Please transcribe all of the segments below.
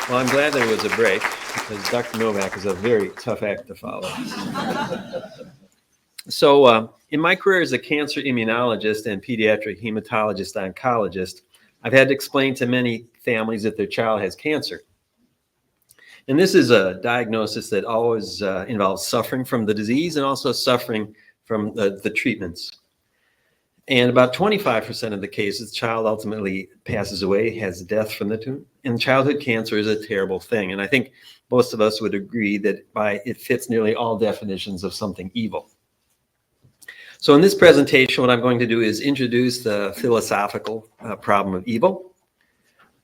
Well, I'm glad there was a break because Dr. Novak is a very tough act to follow. So, in my career as a cancer immunologist and pediatric hematologist oncologist, I've had to explain to many families that their child has cancer. And this is a diagnosis that always involves suffering from the disease and also suffering from the treatments. And about 25% of the cases, the child ultimately passes away, has death from the tumor. And childhood cancer is a terrible thing. And I think most of us would agree that it fits nearly all definitions of something evil. So in this presentation, what I'm going to do is introduce the philosophical problem of evil.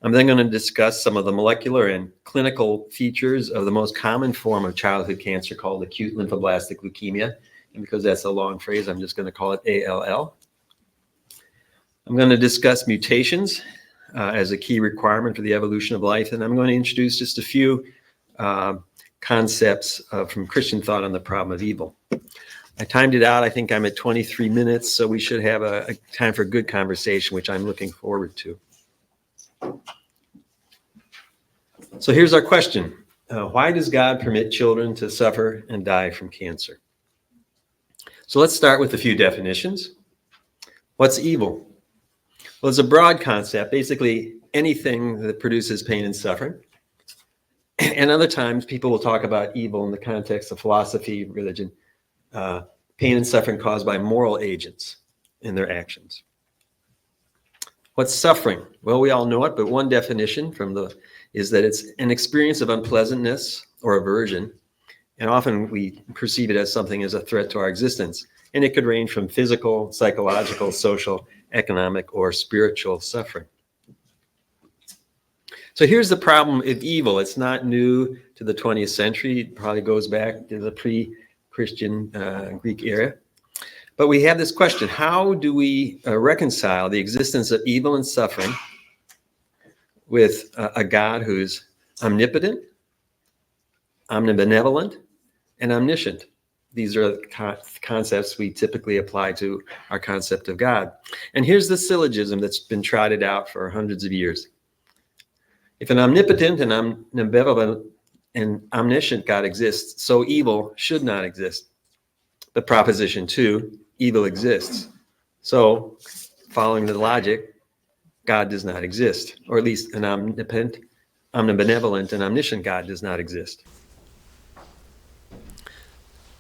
I'm then going to discuss some of the molecular and clinical features of the most common form of childhood cancer called acute lymphoblastic leukemia. And because that's a long phrase, I'm just going to call it ALL. I'm going to discuss mutations as a key requirement for the evolution of life, and I'm going to introduce just a few concepts from Christian thought on the problem of evil. I timed it out. I think I'm at 23 minutes, so we should have a time for good conversation, which I'm looking forward to. So here's our question. Why does God permit children to suffer and die from cancer? So let's start with a few definitions. What's evil? Well, it's a broad concept, basically anything that produces pain and suffering. And other times people will talk about evil in the context of philosophy, religion, pain and suffering caused by moral agents in their actions. What's suffering? Well, we all know it, but one definition is that it's an experience of unpleasantness or aversion, and often we perceive it as something as a threat to our existence. And it could range from physical, psychological, social, economic, or spiritual suffering. So here's the problem of evil. It's not new to the 20th century. It probably goes back to the pre-Christian Greek era. But we have this question: how do we reconcile the existence of evil and suffering with a God who's omnipotent, omnibenevolent, and omniscient? These are the concepts we typically apply to our concept of God. And here's the syllogism that's been trotted out for hundreds of years. If an omnipotent and omnibenevolent and omniscient God exists, so evil should not exist. But proposition 2, evil exists. So, following the logic, God does not exist, or at least an omnipotent, omnibenevolent, and omniscient God does not exist.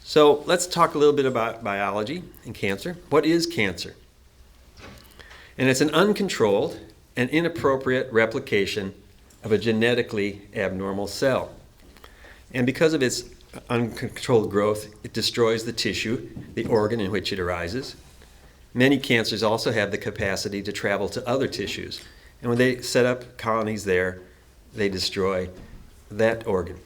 So let's talk a little bit about biology and cancer. What is cancer? And it's an uncontrolled and inappropriate replication of a genetically abnormal cell. And because of its uncontrolled growth, it destroys the tissue, the organ in which it arises. Many cancers also have the capacity to travel to other tissues. And when they set up colonies there, they destroy that organ.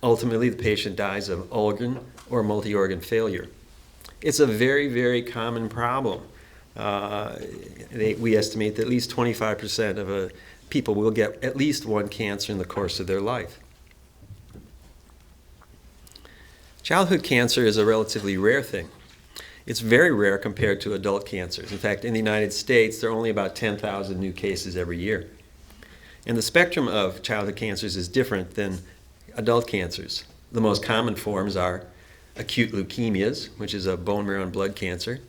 Ultimately, the patient dies of organ or multi-organ failure. It's a very, very common problem. We estimate that at least 25% of people will get at least one cancer in the course of their life. Childhood cancer is a relatively rare thing. It's very rare compared to adult cancers. In fact, in the United States, there are only about 10,000 new cases every year. And the spectrum of childhood cancers is different than adult cancers. The most common forms are acute leukemias, which is a bone marrow and blood cancer,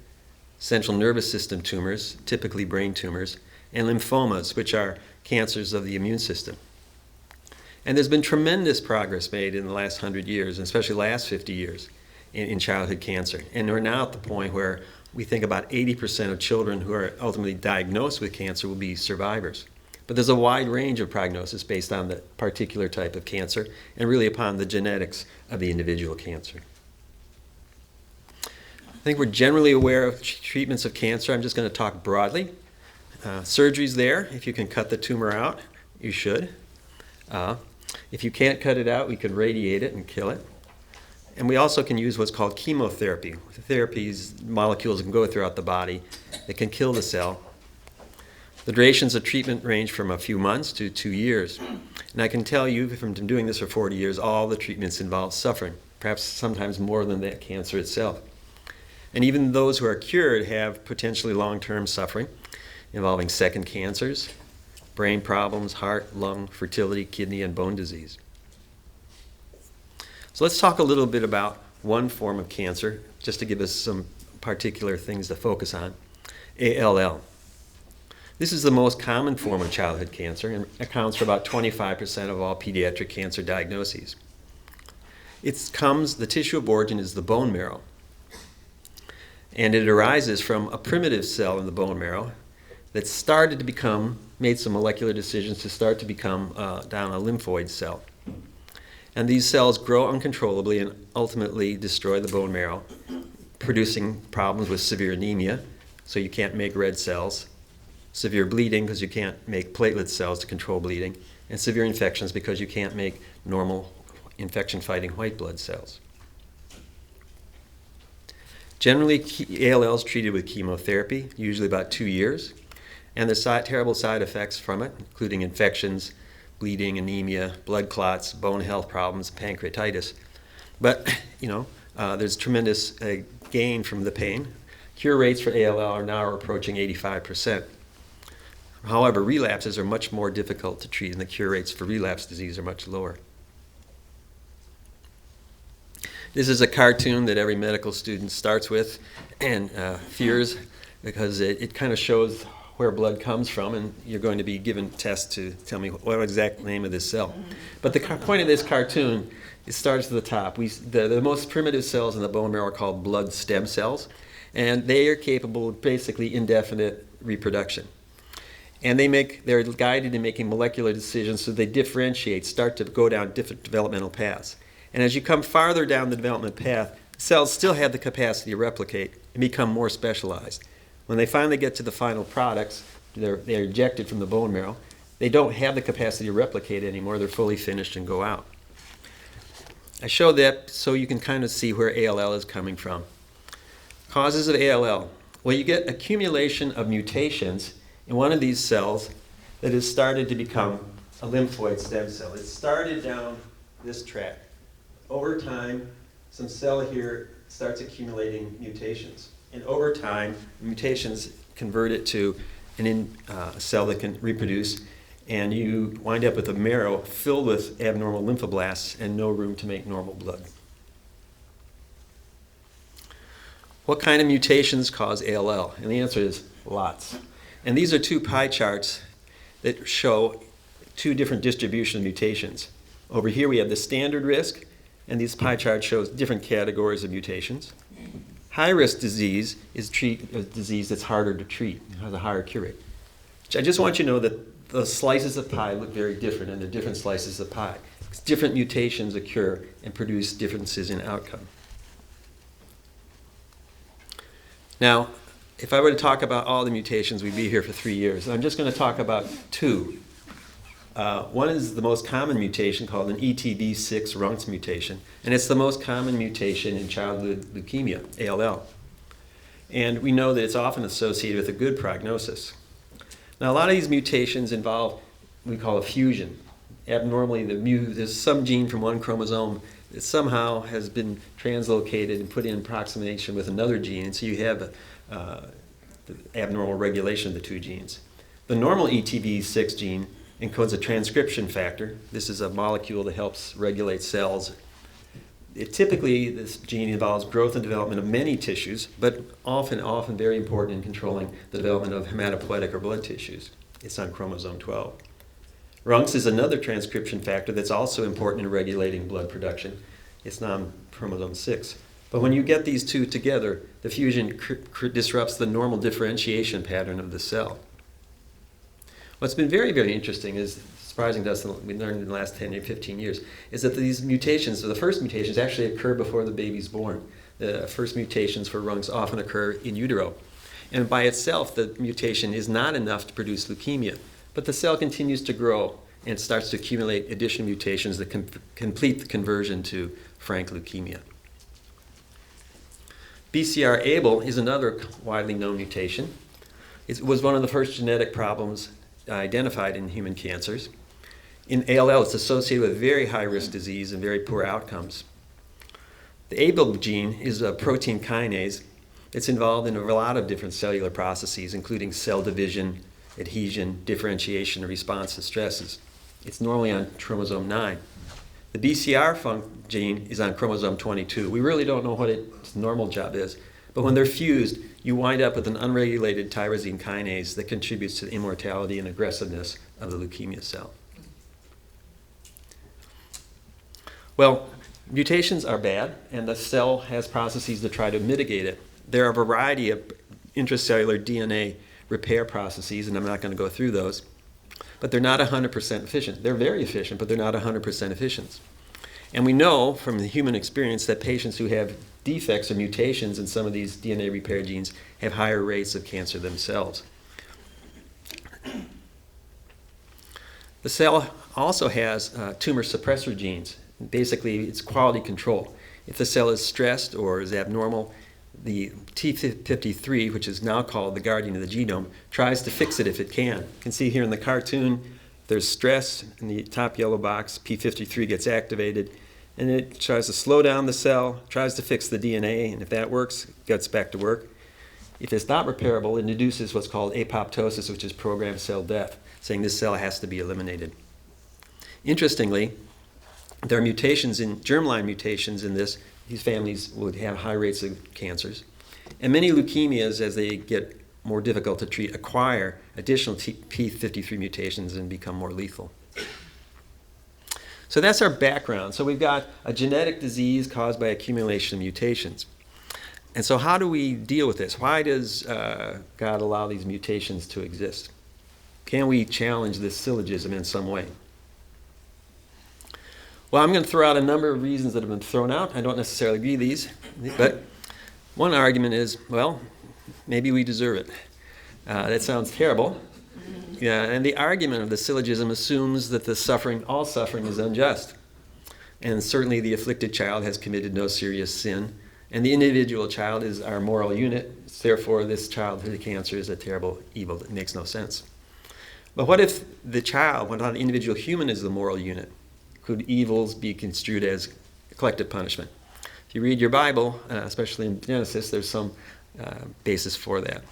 central nervous system tumors, typically brain tumors, and lymphomas, which are cancers of the immune system. And there's been tremendous progress made in the last 100 years, and especially the last 50 years, in childhood cancer. And we're now at the point where we think about 80% of children who are ultimately diagnosed with cancer will be survivors. But there's a wide range of prognosis based on the particular type of cancer and really upon the genetics of the individual cancer. I think we're generally aware of treatments of cancer. I'm just going to talk broadly. Surgery's there. If you can cut the tumor out, you should. If you can't cut it out, we can radiate it and kill it. And we also can use what's called chemotherapy. Therapies, molecules can go throughout the body that can kill the cell. The durations of treatment range from a few months to 2 years. And I can tell you from doing this for 40 years, all the treatments involve suffering, perhaps sometimes more than that cancer itself. And even those who are cured have potentially long-term suffering involving second cancers, brain problems, heart, lung, fertility, kidney, and bone disease. So let's talk a little bit about one form of cancer, just to give us some particular things to focus on, ALL. This is the most common form of childhood cancer and accounts for about 25% of all pediatric cancer diagnoses. The tissue of origin is the bone marrow, and it arises from a primitive cell in the bone marrow that made some molecular decisions to start to become down a lymphoid cell. And these cells grow uncontrollably and ultimately destroy the bone marrow, producing problems with severe anemia, so you can't make red cells, severe bleeding because you can't make platelet cells to control bleeding, and severe infections because you can't make normal infection-fighting white blood cells. Generally, ALL is treated with chemotherapy, usually about 2 years, and there's terrible side effects from it, including infections, bleeding, anemia, blood clots, bone health problems, pancreatitis. But, there's tremendous gain from the pain. Cure rates for ALL are now approaching 85%. However, relapses are much more difficult to treat, and the cure rates for relapse disease are much lower. This is a cartoon that every medical student starts with and fears, because it kind of shows where blood comes from, and you're going to be given tests to tell me what exact name of this cell. But the point of this cartoon, it starts at the top. The most primitive cells in the bone marrow are called blood stem cells, and they are capable of basically indefinite reproduction. And they're guided in making molecular decisions, so they start to go down different developmental paths. And as you come farther down the development path, cells still have the capacity to replicate and become more specialized. When they finally get to the final products, they're ejected from the bone marrow, they don't have the capacity to replicate anymore. They're fully finished and go out. I show that so you can kind of see where ALL is coming from. Causes of ALL. Well, you get accumulation of mutations in one of these cells that has started to become a lymphoid stem cell. It started down this track. Over time, some cell here starts accumulating mutations. And over time, mutations convert it to a cell that can reproduce, and you wind up with a marrow filled with abnormal lymphoblasts and no room to make normal blood. What kind of mutations cause ALL? And the answer is lots. And these are two pie charts that show two different distribution of mutations. Over here we have the standard risk, and this pie chart shows different categories of mutations. High-risk disease is a disease that's harder to treat, has a higher cure rate. I just want you to know that the slices of pie look very different, and they're different slices of pie. Different mutations occur and produce differences in outcome. Now, if I were to talk about all the mutations, we'd be here for 3 years. I'm just going to talk about two. One is the most common mutation called an ETB6 Runx mutation, and it's the most common mutation in childhood leukemia, ALL. And we know that it's often associated with a good prognosis. Now, a lot of these mutations involve what we call a fusion. Abnormally, there's some gene from one chromosome that somehow has been translocated and put in approximation with another gene, and so you have the abnormal regulation of the two genes. The normal ETB6 gene encodes a transcription factor. This is a molecule that helps regulate cells. Typically, this gene involves growth and development of many tissues, but often very important in controlling the development of hematopoietic or blood tissues. It's on chromosome 12. Runx is another transcription factor that's also important in regulating blood production. It's on chromosome 6. But when you get these two together, the fusion disrupts the normal differentiation pattern of the cell. What's been very, very interesting is, surprising to us, we learned in the last 10 or 15 years, is that these mutations, the first mutations actually occur before the baby's born. The first mutations for Runx often occur in utero. And by itself, the mutation is not enough to produce leukemia. But the cell continues to grow and starts to accumulate additional mutations that complete the conversion to frank leukemia. BCR-ABL is another widely known mutation. It was one of the first genetic problems identified in human cancers. In ALL, it's associated with very high-risk disease and very poor outcomes. The ABL gene is a protein kinase. It's involved in a lot of different cellular processes, including cell division, adhesion, differentiation, and response to stresses. It's normally on chromosome 9. The BCR gene is on chromosome 22. We really don't know what its normal job is, but when they're fused, you wind up with an unregulated tyrosine kinase that contributes to the immortality and aggressiveness of the leukemia cell. Well, mutations are bad, and the cell has processes to try to mitigate it. There are a variety of intracellular DNA repair processes, and I'm not going to go through those, but they're not 100% efficient. They're very efficient, but they're not 100% efficient. And we know from the human experience that patients who have defects or mutations in some of these DNA repair genes have higher rates of cancer themselves. The cell also has tumor suppressor genes. Basically, it's quality control. If the cell is stressed or is abnormal, the T53, which is now called the guardian of the genome, tries to fix it if it can. You can see here in the cartoon, there's stress in the top yellow box, P53 gets activated, and it tries to slow down the cell, tries to fix the DNA, and if that works, it gets back to work. If it's not repairable, it induces what's called apoptosis, which is programmed cell death, saying this cell has to be eliminated. Interestingly, there are mutations in germline mutations in this. These families would have high rates of cancers. And many leukemias, as they get more difficult to treat, acquire additional P53 mutations and become more lethal. So that's our background. So we've got a genetic disease caused by accumulation of mutations. And so how do we deal with this? Why does God allow these mutations to exist? Can we challenge this syllogism in some way? Well, I'm going to throw out a number of reasons that have been thrown out. I don't necessarily agree with these, but one argument is, well, maybe we deserve it. That sounds terrible. Yeah, and the argument of the syllogism assumes that all suffering is unjust. And certainly the afflicted child has committed no serious sin, and the individual child is our moral unit. Therefore, this childhood cancer is a terrible evil that makes no sense. But what if the individual human is the moral unit? Could evils be construed as collective punishment? If you read your Bible, especially in Genesis, there's some basis for that.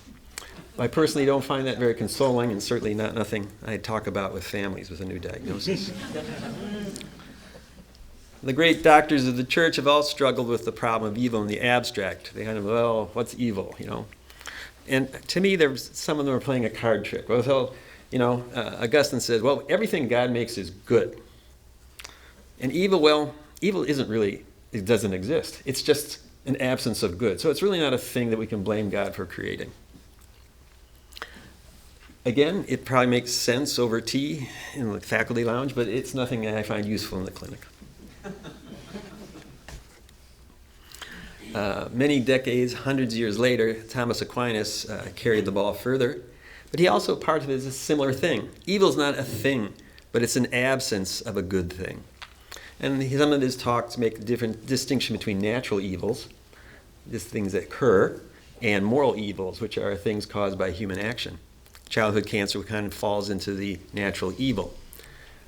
I personally don't find that very consoling, and certainly nothing I talk about with families with a new diagnosis. The great doctors of the church have all struggled with the problem of evil in the abstract. They kind of, well, what's evil, And to me, some of them are playing a card trick. Well, Augustine says, well, everything God makes is good. And evil isn't really, it doesn't exist. It's just an absence of good. So it's really not a thing that we can blame God for creating. Again, it probably makes sense over tea in the faculty lounge, but it's nothing I find useful in the clinic. Many decades, hundreds of years later, Thomas Aquinas carried the ball further, but he also, part of it is a similar thing. Evil is not a thing, but it's an absence of a good thing. And some of his talks make a different distinction between natural evils, just things that occur, and moral evils, which are things caused by human action. Childhood cancer kind of falls into the natural evil.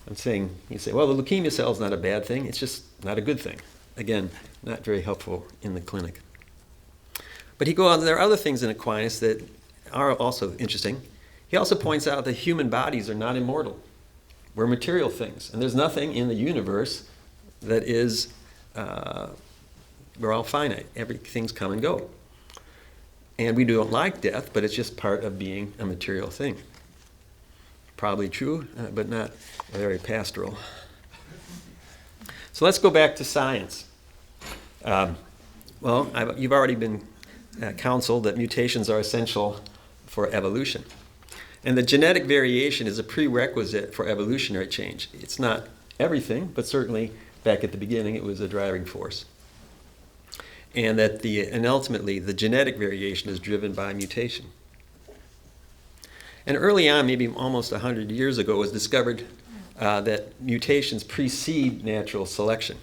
I'm saying, you say, well, the leukemia cell is not a bad thing, it's just not a good thing. Again, not very helpful in the clinic. But he goes on, there are other things in Aquinas that are also interesting. He also points out that human bodies are not immortal. We're material things, and there's nothing in the universe that is, we're all finite. Everything's come and go. And we don't like death, but it's just part of being a material thing. Probably true, but not very pastoral. So let's go back to science. You've already been counseled that mutations are essential for evolution. And the genetic variation is a prerequisite for evolutionary change. It's not everything, but certainly back at the beginning it was a driving force. And ultimately the genetic variation is driven by mutation. And early on, maybe almost 100 years ago, it was discovered that mutations precede natural selection.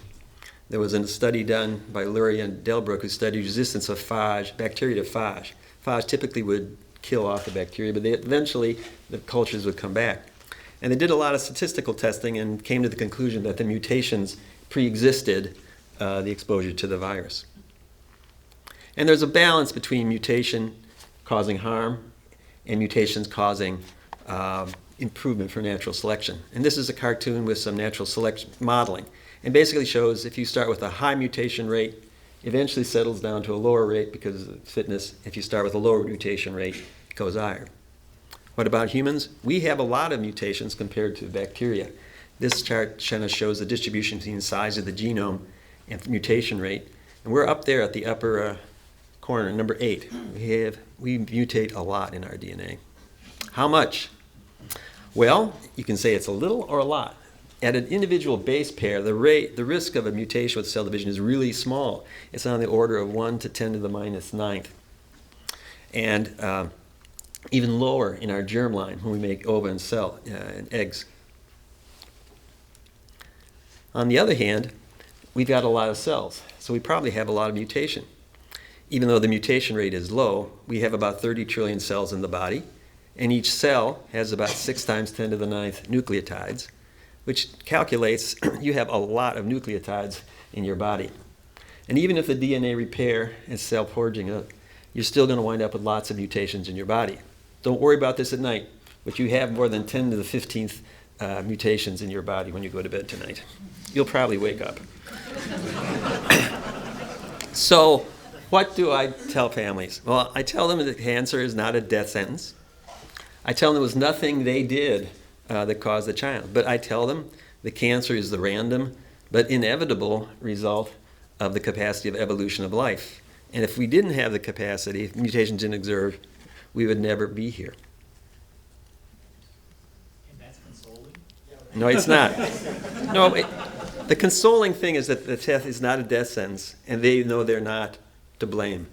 There was a study done by Lurie and Delbruck who studied resistance of phage, bacteria to phage. Phage typically would kill off the bacteria, but eventually the cultures would come back. And they did a lot of statistical testing and came to the conclusion that the mutations pre-existed the exposure to the virus. And there's a balance between mutation causing harm and mutations causing improvement for natural selection. And this is a cartoon with some natural selection modeling. And basically shows if you start with a high mutation rate, eventually settles down to a lower rate because of fitness. If you start with a lower mutation rate, it goes higher. What about humans? We have a lot of mutations compared to bacteria. This chart kind of shows the distribution between the size of the genome and mutation rate. And we're up there at the upper corner, number 8. We mutate a lot in our DNA. How much? Well, you can say it's a little or a lot. At an individual base pair, the risk of a mutation with cell division is really small. It's on the order of 1 to 10 to the minus 9th. And even lower in our germline when we make ova and cell and eggs. On the other hand, we've got a lot of cells, so we probably have a lot of mutation. Even though the mutation rate is low, we have about 30 trillion cells in the body, and each cell has about 6 times 10 to the 9th nucleotides, which calculates you have a lot of nucleotides in your body. And even if the DNA repair is self-forging, you're still going to wind up with lots of mutations in your body. Don't worry about this at night, but you have more than 10 to the 15th mutations in your body when you go to bed tonight. You'll probably wake up. So what do I tell families? Well, I tell them that cancer is not a death sentence. I tell them it was nothing they did that caused the child. But I tell them the cancer is the random but inevitable result of the capacity of evolution of life. And if we didn't have the capacity, if mutations didn't observe, we would never be here. And that's consoling? No, it's not. No, the consoling thing is that the death is not a death sentence, and they know they're not to blame.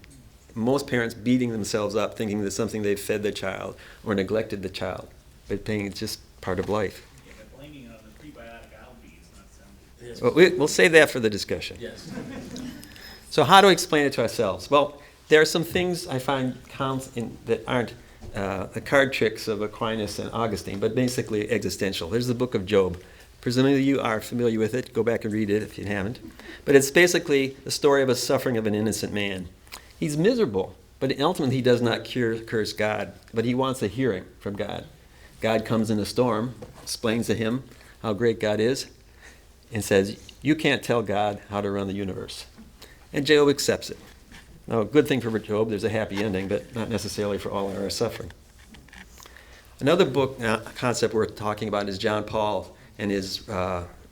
Most parents beating themselves up thinking that something they've fed their child or neglected the child. But thinking it's just part of life. Yeah, but blaming it on the prebiotic algae is not sounding. Yes. Well, we'll save that for the discussion. Yes. So how do we explain it to ourselves? Well, there are some things I find that aren't the card tricks of Aquinas and Augustine, but basically existential. There's the book of Job. Presumably you are familiar with it. Go back and read it if you haven't. But it's basically the story of a suffering of an innocent man. He's miserable, but ultimately he does not curse God, but he wants a hearing from God. God comes in a storm, explains to him how great God is, and says, you can't tell God how to run the universe. And Job accepts it. Now, a good thing for Job, there's a happy ending, but not necessarily for all our suffering. Another book concept worth talking about is John Paul and his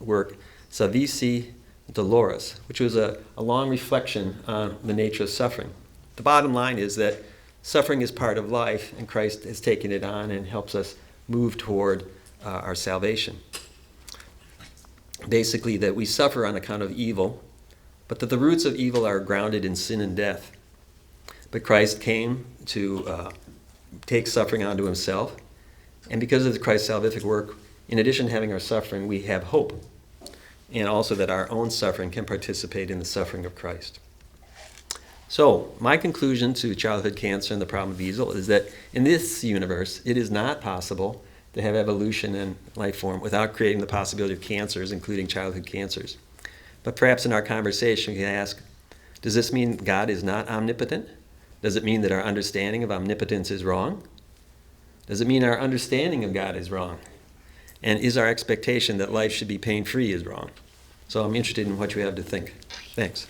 work, Salvifici Doloris, which was a long reflection on the nature of suffering. The bottom line is that suffering is part of life, and Christ has taken it on and helps us move toward our salvation. Basically, that we suffer on account of evil, but that the roots of evil are grounded in sin and death. But Christ came to take suffering onto himself, and because of Christ's salvific work, in addition to having our suffering, we have hope, and also that our own suffering can participate in the suffering of Christ. So, my conclusion to childhood cancer and the problem of evil is that in this universe, it is not possible to have evolution and life form without creating the possibility of cancers, including childhood cancers. But perhaps in our conversation, we can ask, does this mean God is not omnipotent? Does it mean that our understanding of omnipotence is wrong? Does it mean our understanding of God is wrong? And is our expectation that life should be pain-free is wrong? So I'm interested in what you have to think. Thanks.